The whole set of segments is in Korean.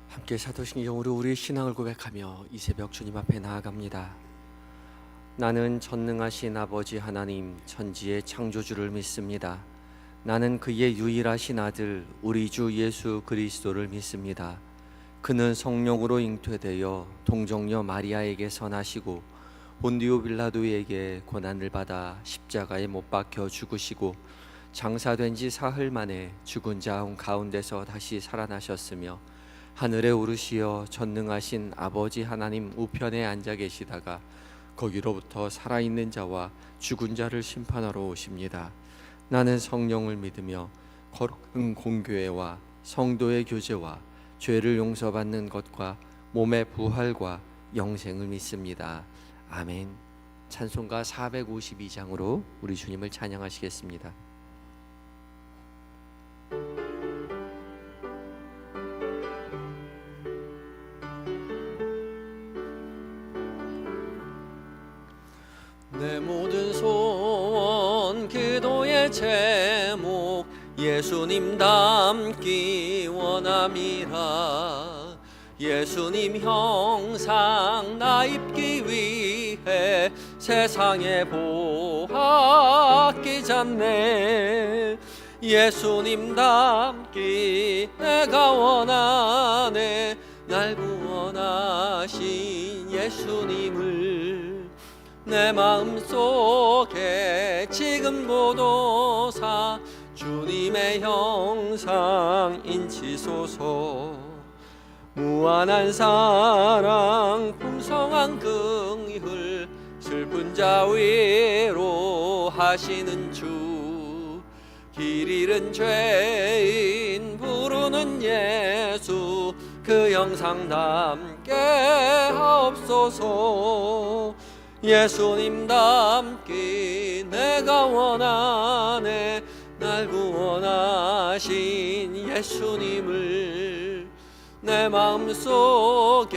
함께 사도신경으로 우리의 신앙을 고백하며 이 새벽 주님 앞에 나아갑니다. 나는 전능하신 아버지 하나님 천지의 창조주를 믿습니다. 나는 그의 유일하신 아들 우리 주 예수 그리스도를 믿습니다. 그는 성령으로 잉태되어 동정녀 마리아에게서 나시고 본디오 빌라도에게 고난을 받아 십자가에 못 박혀 죽으시고 장사된 지 사흘 만에 죽은 자 가운데서 다시 살아나셨으며 하늘에 오르시어 전능하신 아버지 하나님 우편에 앉아 계시다가 거기로부터 살아있는 자와 죽은 자를 심판하러 오십니다. 나는 성령을 믿으며 거룩한 공교회와 성도의 교제와 죄를 용서받는 것과 몸의 부활과 영생을 믿습니다. 아멘. 찬송가 452장으로 우리 주님을 찬양하시겠습니다. 내 모든 소원 기도의 제목 예수님 닮기 원함이라. 예수님 형상 나 입기 위해 세상에 보았기 잡네. 예수님 닮기 내가 원하네. 날 구원하신 예수님을 내 마음속에 지금 보도사 주님의 형상 인치소서. 무한한 사랑 풍성한 긍휼 슬픈 자 위로 하시는 주. 길 잃은 죄인 부르는 예수 그 형상 담게 하옵소서. 예수님 닮기 내가 원하네. 날 구원하신 예수님을 내 마음속에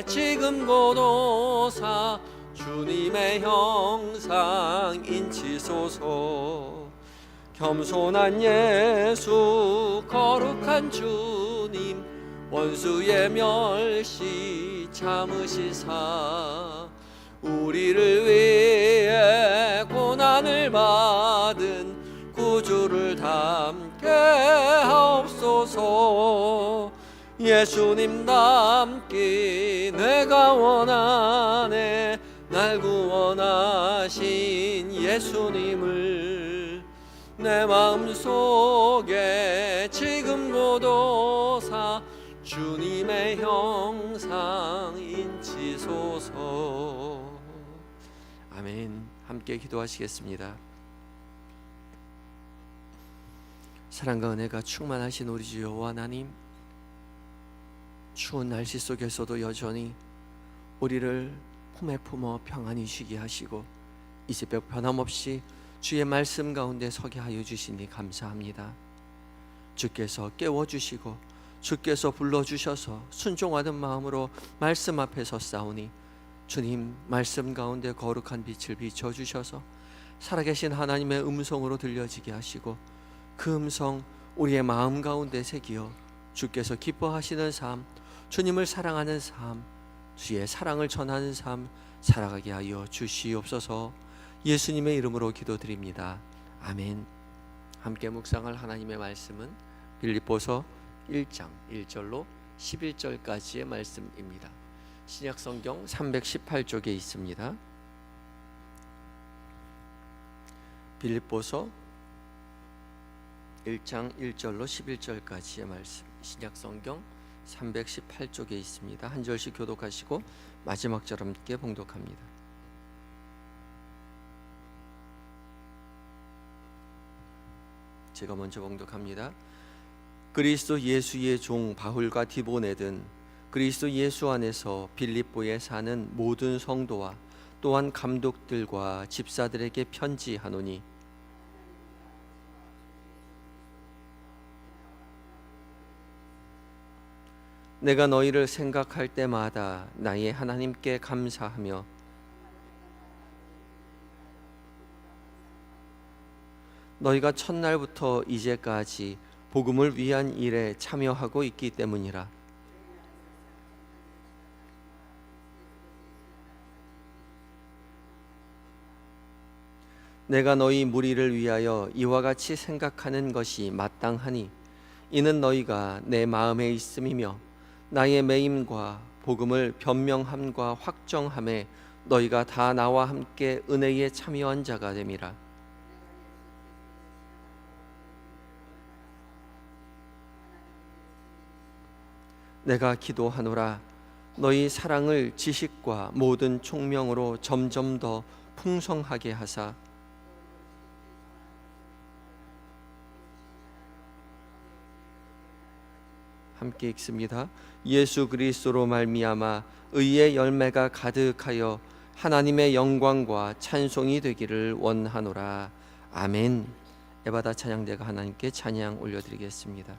지금 보도사 주님의 형상 인치소서. 겸손한 예수 거룩한 주님 원수의 멸시 참으시사 우리를 위해 고난을 받은 구주를 닮게 하옵소서. 예수님 닮기 내가 원하네. 날 구원하신 예수님을 내 마음속에 지금 보도사 주님의 형상 인치소서. 아멘. 함께 기도하시겠습니다. 사랑과 은혜가 충만하신 우리 주 여호와 하나님, 추운 날씨 속에서도 여전히 우리를 품에 품어 평안히 쉬게 하시고 이 새벽 변함없이 주의 말씀 가운데 서게 하여 주시니 감사합니다. 주께서 깨워주시고 주께서 불러주셔서 순종하는 마음으로 말씀 앞에 섰사오니 주님 말씀 가운데 거룩한 빛을 비춰주셔서 살아계신 하나님의 음성으로 들려지게 하시고 그 음성 우리의 마음 가운데 새기어 주께서 기뻐하시는 삶, 주님을 사랑하는 삶, 주의 사랑을 전하는 삶 살아가게 하여 주시옵소서. 예수님의 이름으로 기도드립니다. 아멘. 함께 묵상할 하나님의 말씀은 빌립보서 1장 1절로 11절까지의 말씀입니다. 신약성경 318쪽에 있습니다. 빌립보서 1장 1절로 11절까지의 말씀, 신약성경 318쪽에 있습니다. 한 절씩 교독하시고 마지막 절 함께 봉독합니다. 제가 먼저 봉독합니다. 그리스도 예수의 종 바울과 디모데는 그리스도 예수 안에서 빌립보에 사는 모든 성도와 또한 감독들과 집사들에게 편지하노니 내가 너희를 생각할 때마다 나의 하나님께 감사하며 너희가 첫날부터 이제까지 복음을 위한 일에 참여하고 있기 때문이라. 내가 너희 무리를 위하여 이와 같이 생각하는 것이 마땅하니 이는 너희가 내 마음에 있음이며 나의 매임과 복음을 변명함과 확정함에 너희가 다 나와 함께 은혜에 참여한 자가 됨이라. 내가 기도하노라. 너희 사랑을 지식과 모든 총명으로 점점 더 풍성하게 하사 함께 읽습니다. 예수 그리스도로 말미암아 의의 열매가 가득하여 하나님의 영광과 찬송이 되기를 원하노라. 아멘. 에바다 찬양대가 하나님께 찬양 올려드리겠습니다.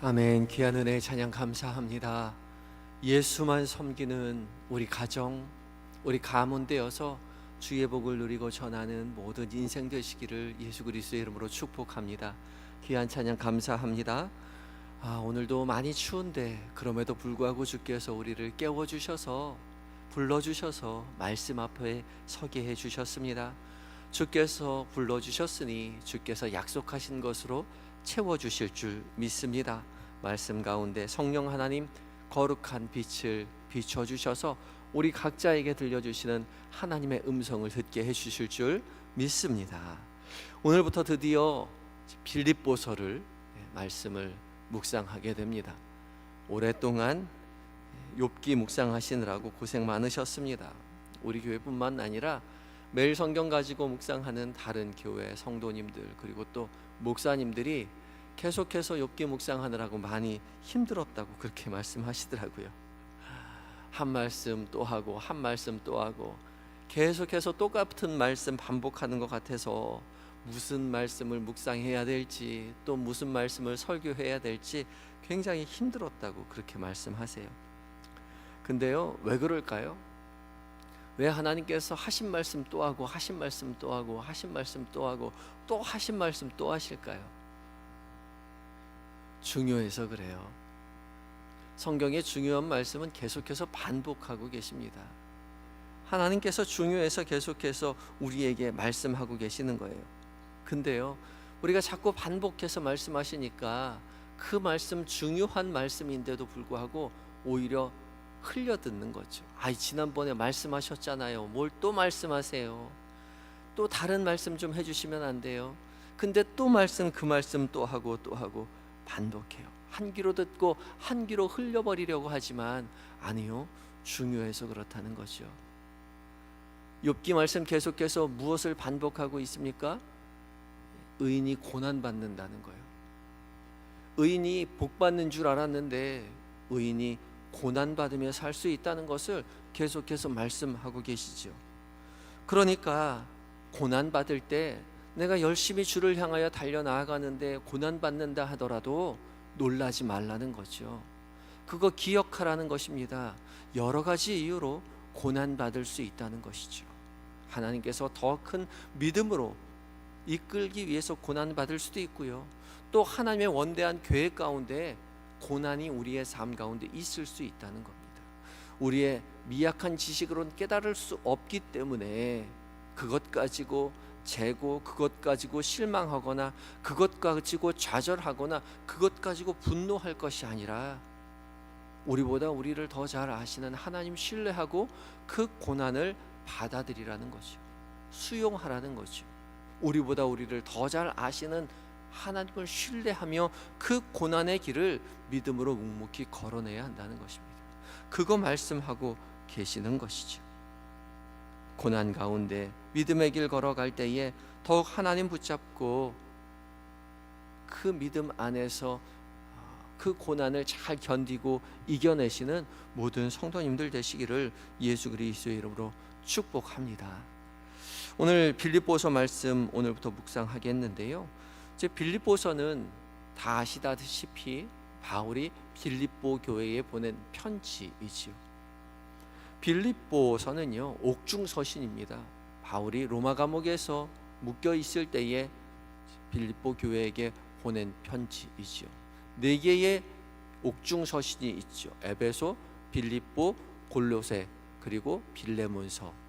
아멘. 귀한 은혜 찬양 감사합니다. 예수만 섬기는 우리 가정, 우리 가문 되어서 주의 복을 누리고 전하는 모든 인생 되시기를 예수 그리스도의 이름으로 축복합니다. 귀한 찬양 감사합니다. 오늘도 많이 추운데 그럼에도 불구하고 주께서 우리를 깨워주셔서 불러주셔서 말씀 앞에 서게 해주셨습니다. 주께서 불러주셨으니 주께서 약속하신 것으로 채워주실 줄 믿습니다. 말씀 가운데 성령 하나님 거룩한 빛을 비춰주셔서 우리 각자에게 들려주시는 하나님의 음성을 듣게 해주실 줄 믿습니다. 오늘부터 드디어 빌립보서를 말씀을 묵상하게 됩니다. 오랫동안 욥기 묵상하시느라고 고생 많으셨습니다. 우리 교회뿐만 아니라 매일 성경 가지고 묵상하는 다른 교회 성도님들 그리고 또 목사님들이 계속해서 욥기 묵상하느라고 많이 힘들었다고 그렇게 말씀하시더라고요. 한 말씀 또 하고 한 말씀 또 하고 계속해서 똑같은 말씀 반복하는 것 같아서 무슨 말씀을 묵상해야 될지 또 무슨 말씀을 설교해야 될지 굉장히 힘들었다고 그렇게 말씀하세요. 근데요, 왜 그럴까요? 왜 하나님께서 하신 말씀 또 하고 하신 말씀 또 하고 하신 말씀 또 하고 또 하신 말씀 또 하실까요? 중요해서 그래요. 성경의 중요한 말씀은 계속해서 반복하고 계십니다. 하나님께서 중요해서 계속해서 우리에게 말씀하고 계시는 거예요. 근데요, 우리가 자꾸 반복해서 말씀하시니까 그 말씀, 중요한 말씀인데도 불구하고 오히려 흘려 듣는 거죠. 지난번에 말씀하셨잖아요. 뭘 또 말씀하세요? 또 다른 말씀 좀 해주시면 안 돼요? 근데 또 말씀, 그 말씀 또 하고 또 하고 반복해요. 한 귀로 듣고 한 귀로 흘려버리려고 하지만 아니요, 중요해서 그렇다는 거죠. 욥기 말씀 계속해서 무엇을 반복하고 있습니까? 의인이 고난받는다는 거예요. 의인이 복받는 줄 알았는데 의인이 고난받으며 살 수 있다는 것을 계속해서 말씀하고 계시죠. 그러니까 고난받을 때 내가 열심히 주를 향하여 달려나아가는데 고난받는다 하더라도 놀라지 말라는 거죠. 그거 기억하라는 것입니다. 여러 가지 이유로 고난받을 수 있다는 것이죠. 하나님께서 더 큰 믿음으로 이끌기 위해서 고난받을 수도 있고요, 또 하나님의 원대한 계획 가운데 고난이 우리의 삶 가운데 있을 수 있다는 겁니다. 우리의 미약한 지식으로는 깨달을 수 없기 때문에 그것 가지고 재고, 그것 가지고 실망하거나 그것 가지고 좌절하거나 그것 가지고 분노할 것이 아니라 우리보다 우리를 더 잘 아시는 하나님 신뢰하고 그 고난을 받아들이라는 거죠. 수용하라는 거죠. 우리보다 우리를 더 잘 아시는 하나님을 신뢰하며 그 고난의 길을 믿음으로 묵묵히 걸어내야 한다는 것입니다. 그거 말씀하고 계시는 것이죠. 고난 가운데 믿음의 길 걸어갈 때에 더욱 하나님 붙잡고 그 믿음 안에서 그 고난을 잘 견디고 이겨내시는 모든 성도님들 되시기를 예수 그리스도의 이름으로 축복합니다. 오늘 빌립보서 말씀 오늘부터 묵상하겠는데요, 이제 빌립보서는 다 아시다시피 바울이 빌립보 교회에 보낸 편지이지요. 빌립보서는요, 옥중서신입니다. 바울이 로마 감옥에서 묶여 있을 때에 빌립보 교회에게 보낸 편지이지요. 4개의 옥중서신이 있죠. 에베소, 빌립보, 골로새, 그리고 빌레몬서입니다.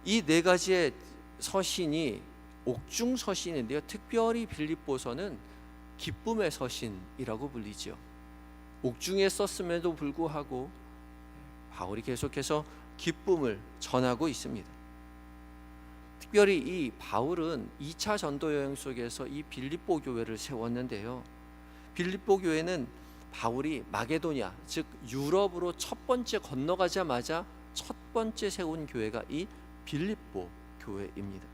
이 4가지의 서신이 옥중서신인데요, 특별히 빌립보서는 기쁨의 서신이라고 불리죠. 옥중에 썼음에도 불구하고 바울이 계속해서 기쁨을 전하고 있습니다. 특별히 이 바울은 2차 전도 여행 속에서 이 빌립보 교회를 세웠는데요, 빌립보 교회는 바울이 마게도냐, 즉 유럽으로 첫 번째 건너가자마자 첫 번째 세운 교회가 이 빌립보 교회입니다.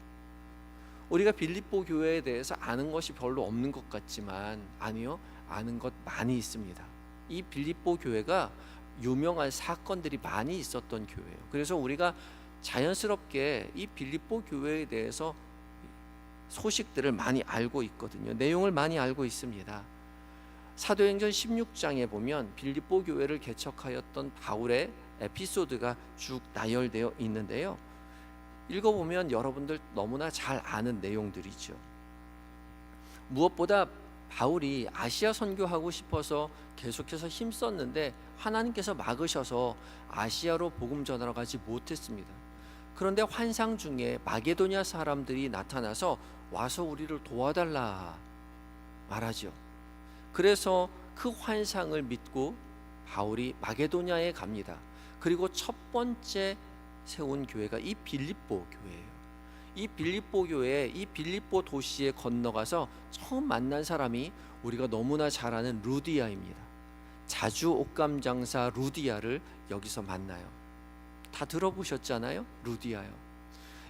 우리가 빌립보 교회에 대해서 아는 것이 별로 없는 것 같지만 아니요, 아는 것 많이 있습니다. 이 빌립보 교회가 유명한 사건들이 많이 있었던 교회예요. 그래서 우리가 자연스럽게 이 빌립보 교회에 대해서 소식들을 많이 알고 있거든요. 내용을 많이 알고 있습니다. 사도행전 16장에 보면 빌립보 교회를 개척하였던 바울의 에피소드가 쭉 나열되어 있는데요, 읽어보면 여러분들 너무나 잘 아는 내용들이죠. 무엇보다 바울이 아시아 선교하고 싶어서 계속해서 힘썼는데 하나님께서 막으셔서 아시아로 복음 전하러 가지 못했습니다. 그런데 환상 중에 마게도냐 사람들이 나타나서 와서 우리를 도와달라 말하죠. 그래서 그 환상을 믿고 바울이 마게도냐에 갑니다. 그리고 첫 번째 세운 교회가 이 빌립보 교회예요. 이 빌립보 교회, 이 빌립보 도시에 건너가서 처음 만난 사람이 우리가 너무나 잘 아는 루디아입니다. 자주 옷감 장사 루디아를 여기서 만나요. 다 들어보셨잖아요, 루디아요.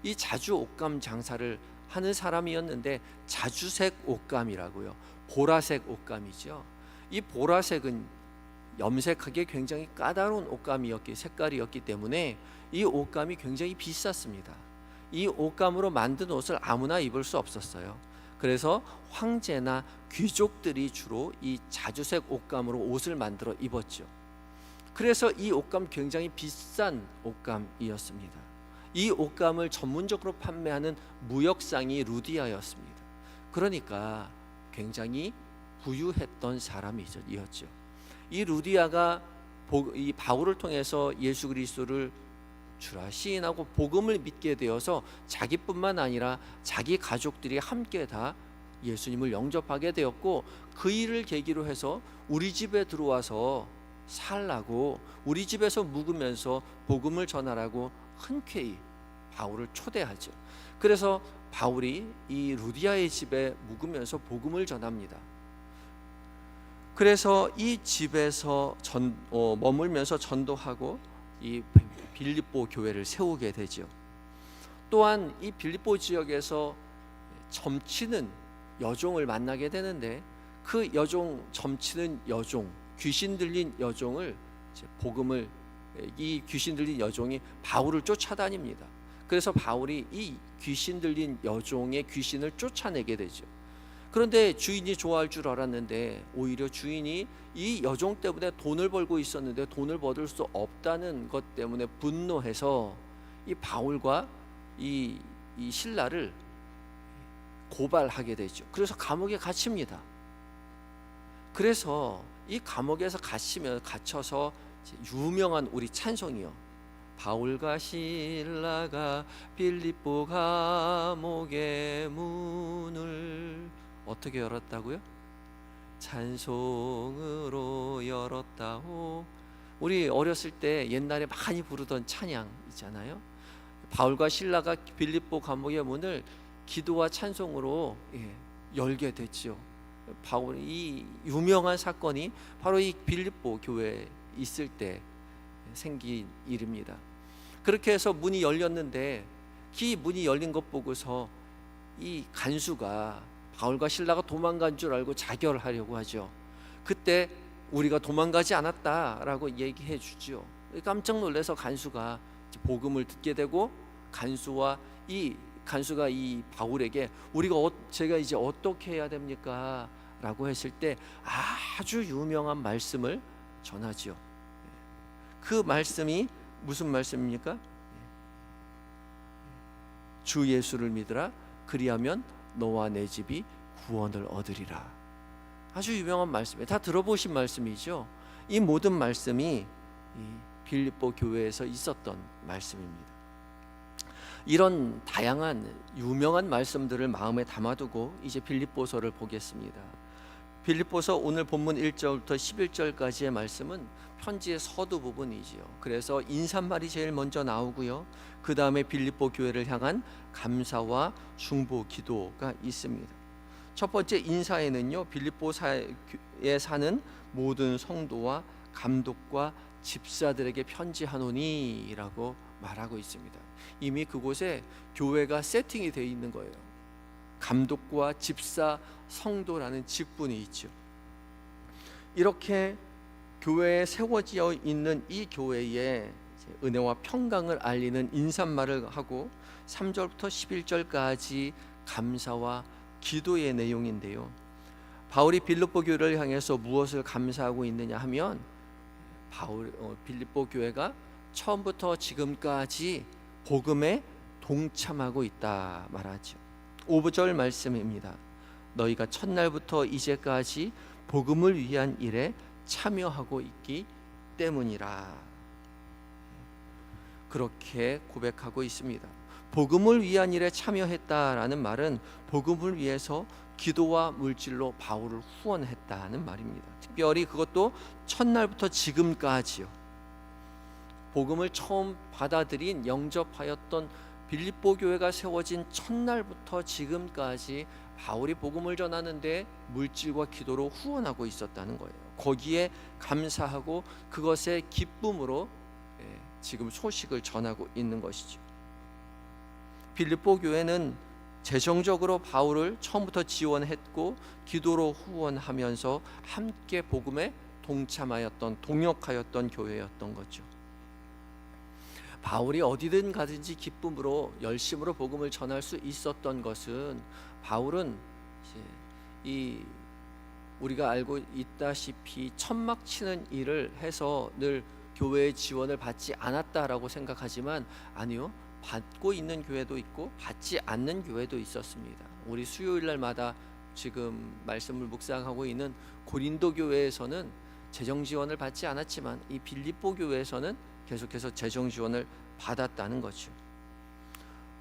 이 자주 옷감 장사를 하는 사람이었는데 자주색 옷감이라고요. 보라색 옷감이죠. 이 보라색은 염색하기에 굉장히 까다로운 색깔이었기 때문에 이 옷감이 굉장히 비쌌습니다. 이 옷감으로 만든 옷을 아무나 입을 수 없었어요. 그래서 황제나 귀족들이 주로 이 자주색 옷감으로 옷을 만들어 입었죠. 그래서 이 옷감 굉장히 비싼 옷감이었습니다. 이 옷감을 전문적으로 판매하는 무역상이 루디아였습니다. 그러니까 굉장히 부유했던 사람이었죠. 이 루디아가 이 바울을 통해서 예수 그리스도를 주라 시인하고 복음을 믿게 되어서 자기뿐만 아니라 자기 가족들이 함께 다 예수님을 영접하게 되었고, 그 일을 계기로 해서 우리 집에 들어와서 살라고, 우리 집에서 묵으면서 복음을 전하라고 흔쾌히 바울을 초대하죠. 그래서 바울이 이 루디아의 집에 묵으면서 복음을 전합니다. 그래서 이 집에서 머물면서 전도하고 이 빌립보 교회를 세우게 되죠. 또한 이 빌립보 지역에서 점치는 여종을 만나게 되는데, 그 점치는 여종, 귀신 들린 여종을 이 귀신 들린 여종이 바울을 쫓아다닙니다. 그래서 바울이 이 귀신 들린 여종의 귀신을 쫓아내게 되죠. 그런데 주인이 좋아할 줄 알았는데 오히려 주인이 이 여종 때문에 돈을 벌고 있었는데 돈을 받을 수 없다는 것 때문에 분노해서 이 바울과 이 신라를 고발하게 되죠. 그래서 감옥에 갇힙니다. 그래서 이 감옥에서 갇혀서 유명한 우리 찬송이요, 바울과 신라가 빌립보 감옥의 문을 어떻게 열었다고요? 찬송으로 열었다오. 우리 어렸을 때 옛날에 많이 부르던 찬양 있잖아요. 바울과 신라가 빌립보 감옥의 문을 기도와 찬송으로 열게 됐죠. 이 유명한 사건이 바로 이 빌립보 교회에 있을 때 생긴 일입니다. 그렇게 해서 문이 열렸는데, 이 문이 열린 것 보고서 이 간수가 바울과 신라가 도망간 줄 알고 자결하려고 하죠. 그때 우리가 도망가지 않았다라고 얘기해 주죠. 깜짝 놀라서 간수가 복음을 듣게 되고, 간수가 이 바울에게 제가 이제 어떻게 해야 됩니까? 라고 했을 때 아주 유명한 말씀을 전하죠. 그 말씀이 무슨 말씀입니까? 주 예수를 믿으라, 그리하면 너와 내 집이 구원을 얻으리라. 아주 유명한 말씀이에요. 다 들어보신 말씀이죠. 이 모든 말씀이 이 빌립보 교회에서 있었던 말씀입니다. 이런 다양한 유명한 말씀들을 마음에 담아두고 이제 빌립보서를 보겠습니다. 빌립보서 오늘 본문 1절부터 11절까지의 말씀은 편지의 서두 부분이지요. 그래서 인사말이 제일 먼저 나오고요. 그 다음에 빌립보 교회를 향한 감사와 중보 기도가 있습니다. 첫 번째 인사에는요, 빌립보에 사는 모든 성도와 감독과 집사들에게 편지하노니라고 말하고 있습니다. 이미 그곳에 교회가 세팅이 되어 있는 거예요. 감독과 집사, 성도라는 직분이 있죠. 이렇게 교회에 세워져 있는 이 교회에 은혜와 평강을 알리는 인사말을 하고 3절부터 11절까지 감사와 기도의 내용인데요. 바울이 빌립보 교회를 향해서 무엇을 감사하고 있느냐 하면, 빌립보 교회가 처음부터 지금까지 복음에 동참하고 있다 말하죠. 5절 말씀입니다. 너희가 첫날부터 이제까지 복음을 위한 일에 참여하고 있기 때문이라. 그렇게 고백하고 있습니다. 복음을 위한 일에 참여했다라는 말은 복음을 위해서 기도와 물질로 바울을 후원했다는 말입니다. 특별히 그것도 첫날부터 지금까지요. 복음을 처음 받아들인 영접하였던 빌립보 교회가 세워진 첫날부터 지금까지 바울이 복음을 전하는데 물질과 기도로 후원하고 있었다는 거예요. 거기에 감사하고 그것의 기쁨으로 지금 소식을 전하고 있는 것이죠. 빌립보 교회는 재정적으로 바울을 처음부터 지원했고 기도로 후원하면서 함께 복음에 동참하였던, 동역하였던 교회였던 거죠. 바울이 어디든 가든지 기쁨으로 열심으로 복음을 전할 수 있었던 것은, 바울은 이제 우리가 알고 있다시피 천막 치는 일을 해서 늘 교회의 지원을 받지 않았다라고 생각하지만, 아니요, 받고 있는 교회도 있고 받지 않는 교회도 있었습니다. 우리 수요일 날마다 지금 말씀을 묵상하고 있는 고린도 교회에서는 재정 지원을 받지 않았지만, 이 빌립보 교회에서는 계속해서 재정 지원을 받았다는 거죠.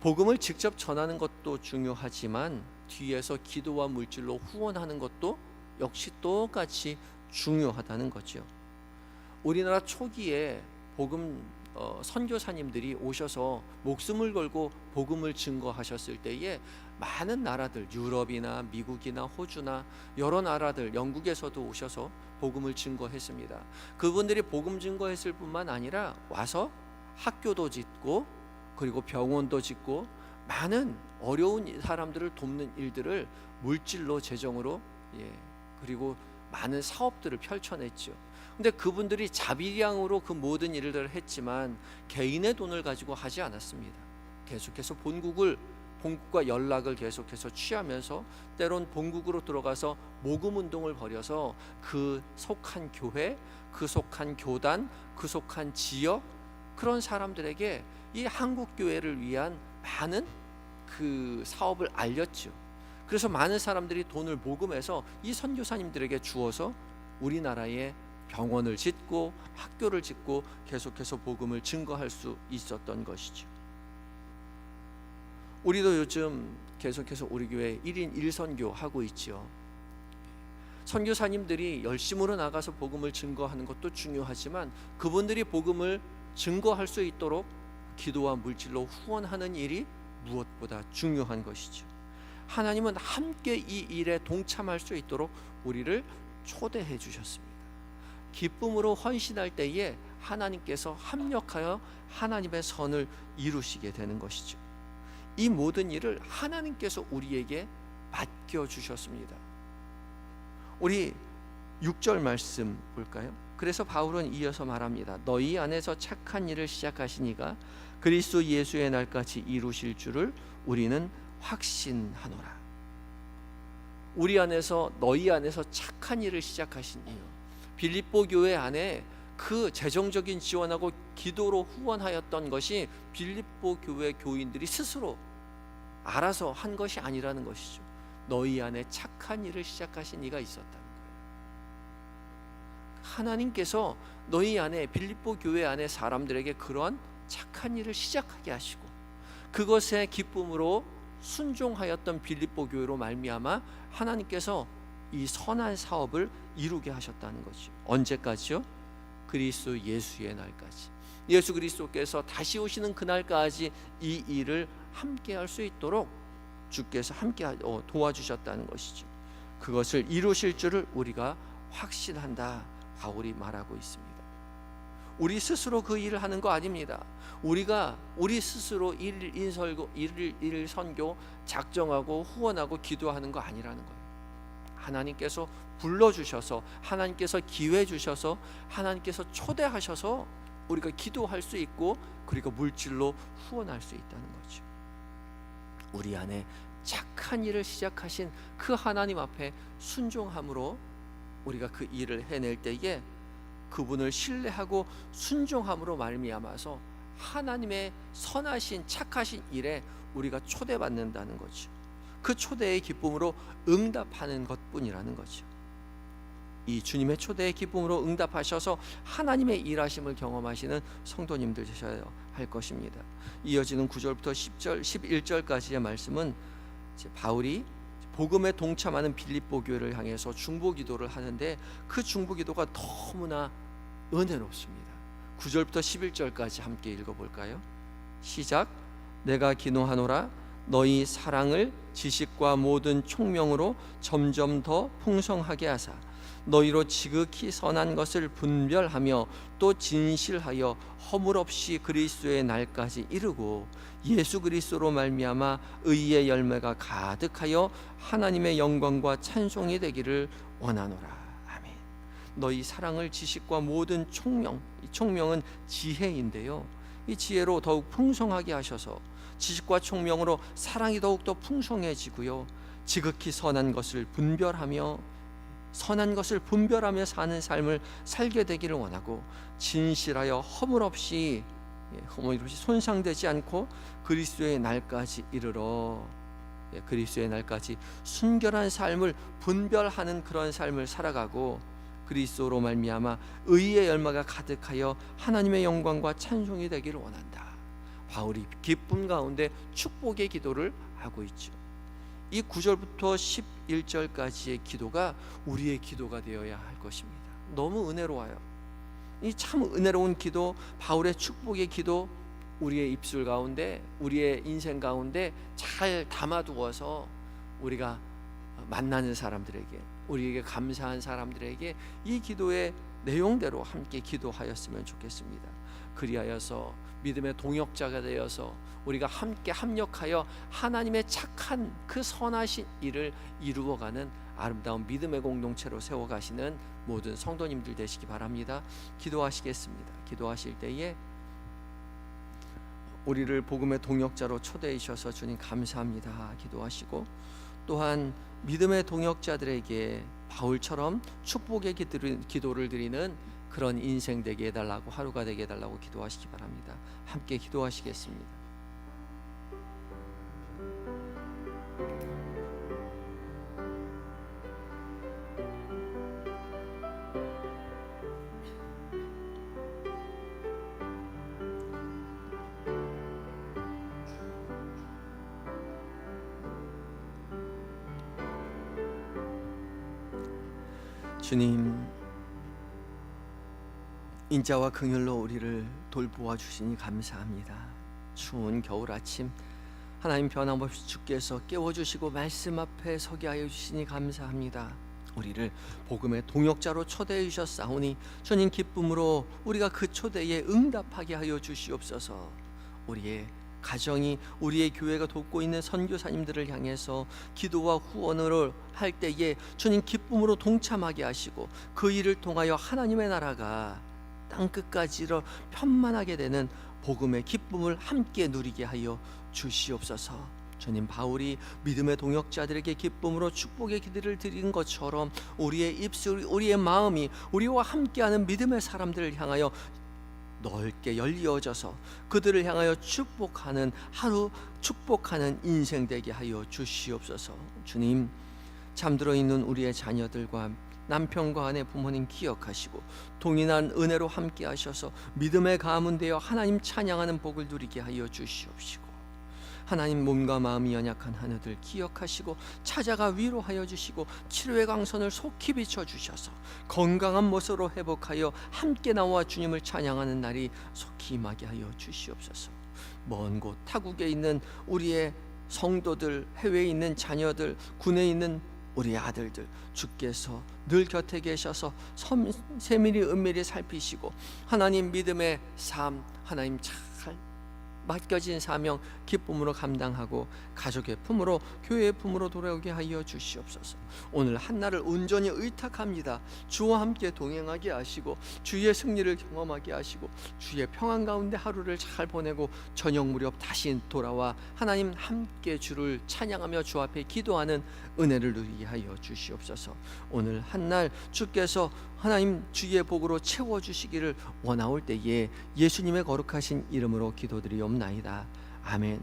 복음을 직접 전하는 것도 중요하지만 뒤에서 기도와 물질로 후원하는 것도 역시 똑같이 중요하다는 거죠. 우리나라 초기에 복음 선교사님들이 오셔서 목숨을 걸고 복음을 증거하셨을 때에 많은 나라들, 유럽이나 미국이나 호주나 여러 나라들, 영국에서도 오셔서 복음을 증거했습니다. 그분들이 복음 증거했을 뿐만 아니라 와서 학교도 짓고, 그리고 병원도 짓고, 많은 어려운 사람들을 돕는 일들을 물질로, 재정으로, 그리고 많은 사업들을 펼쳐냈죠. 근데 그분들이 자비량으로 그 모든 일들을 했지만 개인의 돈을 가지고 하지 않았습니다. 계속해서 본국과 연락을 계속해서 취하면서 때론 본국으로 들어가서 모금 운동을 벌여서 그 속한 교회, 그 속한 교단, 그 속한 지역, 그런 사람들에게 이 한국 교회를 위한 많은 그 사업을 알렸죠. 그래서 많은 사람들이 돈을 모금해서 이 선교사님들에게 주어서 우리나라에 병원을 짓고 학교를 짓고 계속해서 복음을 증거할 수 있었던 것이죠. 우리도 요즘 계속해서 우리 교회 1인 1선교 하고 있죠. 선교사님들이 열심으로 나가서 복음을 증거하는 것도 중요하지만, 그분들이 복음을 증거할 수 있도록 기도와 물질로 후원하는 일이 무엇보다 중요한 것이죠. 하나님은 함께 이 일에 동참할 수 있도록 우리를 초대해 주셨습니다. 기쁨으로 헌신할 때에 하나님께서 합력하여 하나님의 선을 이루시게 되는 것이죠. 이 모든 일을 하나님께서 우리에게 맡겨주셨습니다. 우리 6절 말씀 볼까요? 그래서 바울은 이어서 말합니다. 너희 안에서 착한 일을 시작하신 이가 그리스도 예수의 날까지 이루실 줄을 우리는 확신하노라. 우리 안에서, 너희 안에서 착한 일을 시작하신 이요, 빌립보 교회 안에 그 재정적인 지원하고 기도로 후원하였던 것이 빌립보 교회 교인들이 스스로 알아서 한 것이 아니라는 것이죠. 너희 안에 착한 일을 시작하신 이가 있었다는 거예요. 하나님께서 너희 안에, 빌립보 교회 안에 사람들에게 그러한 착한 일을 시작하게 하시고, 그것에 기쁨으로 순종하였던 빌립보 교회로 말미암아 하나님께서 이 선한 사업을 이루게 하셨다는 거죠. 언제까지요? 그리스도 예수의 날까지. 예수 그리스도께서 다시 오시는 그날까지 이 일을 함께 할 수 있도록 주께서 함께 도와주셨다는 것이죠. 그것을 이루실 줄을 우리가 확신한다, 바울이 말하고 있습니다. 우리 스스로 그 일을 하는 거 아닙니다. 우리가 우리 스스로 일 선교 작정하고 후원하고 기도하는 거 아니라는 거예요. 하나님께서 불러주셔서, 하나님께서 기회 주셔서, 하나님께서 초대하셔서 우리가 기도할 수 있고, 그리고 물질로 후원할 수 있다는 거죠. 우리 안에 착한 일을 시작하신 그 하나님 앞에 순종함으로 우리가 그 일을 해낼 때에 그분을 신뢰하고 순종함으로 말미암아서 하나님의 선하신 착하신 일에 우리가 초대받는다는 거죠. 그 초대의 기쁨으로 응답하는 것뿐이라는 거죠. 이 주님의 초대의 기쁨으로 응답하셔서 하나님의 일하심을 경험하시는 성도님들 되셔야 할 것입니다. 이어지는 9절부터 10절, 11절까지의 말씀은 바울이 복음에 동참하는 빌립보 교회를 향해서 중보기도를 하는데, 그 중보기도가 너무나 은혜롭습니다. 9절부터 11절까지 함께 읽어볼까요? 시작. 내가 기노하노라. 너희 사랑을 지식과 모든 총명으로 점점 더 풍성하게 하사 너희로 지극히 선한 것을 분별하며 또 진실하여 허물 없이 그리스도의 날까지 이르고 예수 그리스도로 말미암아 의의 열매가 가득하여 하나님의 영광과 찬송이 되기를 원하노라. 아멘. 너희 사랑을 지식과 모든 총명, 이 총명은 지혜인데요, 이 지혜로 더욱 풍성하게 하셔서 지식과 총명으로 사랑이 더욱더 풍성해지고요, 지극히 선한 것을 분별하며 사는 삶을 살게 되기를 원하고, 진실하여 허물 없이 손상되지 않고 그리스도의 날까지 이르러, 그리스도의 날까지 순결한 삶을 분별하는 그런 삶을 살아가고 그리스도로 말미암아 의의 열매가 가득하여 하나님의 영광과 찬송이 되기를 원한다. 바울이 기쁨 가운데 축복의 기도를 하고 있죠. 이 9절부터 11절까지의 기도가 우리의 기도가 되어야 할 것입니다. 너무 은혜로워요. 이 참 은혜로운 기도, 바울의 축복의 기도, 우리의 입술 가운데, 우리의 인생 가운데 잘 담아두어서 우리가 만나는 사람들에게, 우리에게 감사한 사람들에게 이 기도의 내용대로 함께 기도하였으면 좋겠습니다. 그리하여서 믿음의 동역자가 되어서 우리가 함께 합력하여 하나님의 착한 그 선하신 일을 이루어가는 아름다운 믿음의 공동체로 세워가시는 모든 성도님들 되시기 바랍니다. 기도하시겠습니다. 기도하실 때에 우리를 복음의 동역자로 초대해 주셔서 주님 감사합니다 기도하시고, 또한 믿음의 동역자들에게 바울처럼 축복의 기도를 드리는 그런 인생 되게 해달라고, 하루가 되게 해달라고 기도하시기 바랍니다. 함께 기도하시겠습니다. 주님, 인자와 긍휼로 우리를 돌보아 주시니 감사합니다. 추운 겨울 아침 하나님 변함없이 주께서 깨워주시고 말씀 앞에 서게 하여 주시니 감사합니다. 우리를 복음의 동역자로 초대해 주셨사오니 주님 기쁨으로 우리가 그 초대에 응답하게 하여 주시옵소서. 우리의 가정이, 우리의 교회가 돕고 있는 선교사님들을 향해서 기도와 후원을 할 때에 주님 기쁨으로 동참하게 하시고 그 일을 통하여 하나님의 나라가 땅끝까지로 편만하게 되는 복음의 기쁨을 함께 누리게 하여 주시옵소서. 주님, 바울이 믿음의 동역자들에게 기쁨으로 축복의 기도를 드린 것처럼 우리의 입술, 우리의 마음이 우리와 함께하는 믿음의 사람들을 향하여 넓게 열리어져서 그들을 향하여 축복하는 하루, 축복하는 인생 되게 하여 주시옵소서. 주님, 잠들어 있는 우리의 자녀들과 남편과 아내, 부모님 기억하시고 동일한 은혜로 함께 하셔서 믿음의 가문 되어 하나님 찬양하는 복을 누리게 하여 주시옵시고, 하나님 몸과 마음이 연약한 하늘들 기억하시고 찾아가 위로하여 주시고 치료의 강선을 속히 비춰주셔서 건강한 모습으로 회복하여 함께 나와 주님을 찬양하는 날이 속히 임하게 하여 주시옵소서. 먼 곳 타국에 있는 우리의 성도들, 해외에 있는 자녀들, 군에 있는 우리 아들들, 주께서 늘 곁에 계셔서 세밀히 은밀히 살피시고 하나님 믿음의 삶, 하나님 잘 맡겨진 사명 기쁨으로 감당하고 가족의 품으로, 교회의 품으로 돌아오게 하여 주시옵소서. 오늘 한날을 온전히 의탁합니다. 주와 함께 동행하게 하시고 주의 승리를 경험하게 하시고 주의 평안 가운데 하루를 잘 보내고 저녁 무렵 다시 돌아와 하나님 함께 주를 찬양하며 주 앞에 기도하는 은혜를 누리게 하여 주시옵소서. 오늘 한날 주께서 하나님 주의 복으로 채워주시기를 원하올 때에 예수님의 거룩하신 이름으로 기도드리옵나이다. 아멘.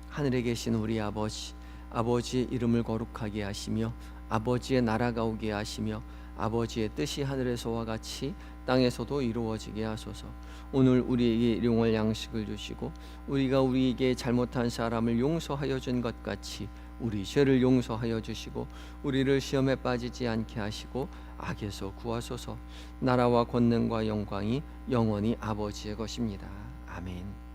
하늘에 계신 우리 아버지, 아버지의 이름을 거룩하게 하시며 아버지의 나라가 오게 하시며 아버지의 뜻이 하늘에서와 같이 땅에서도 이루어지게 하소서. 오늘 우리에게 일용할 양식을 주시고 우리가 우리에게 잘못한 사람을 용서하여 준 것 같이 우리 죄를 용서하여 주시고 우리를 시험에 빠지지 않게 하시고 악에서 구하소서. 나라와 권능과 영광이 영원히 아버지의 것입니다. 아멘.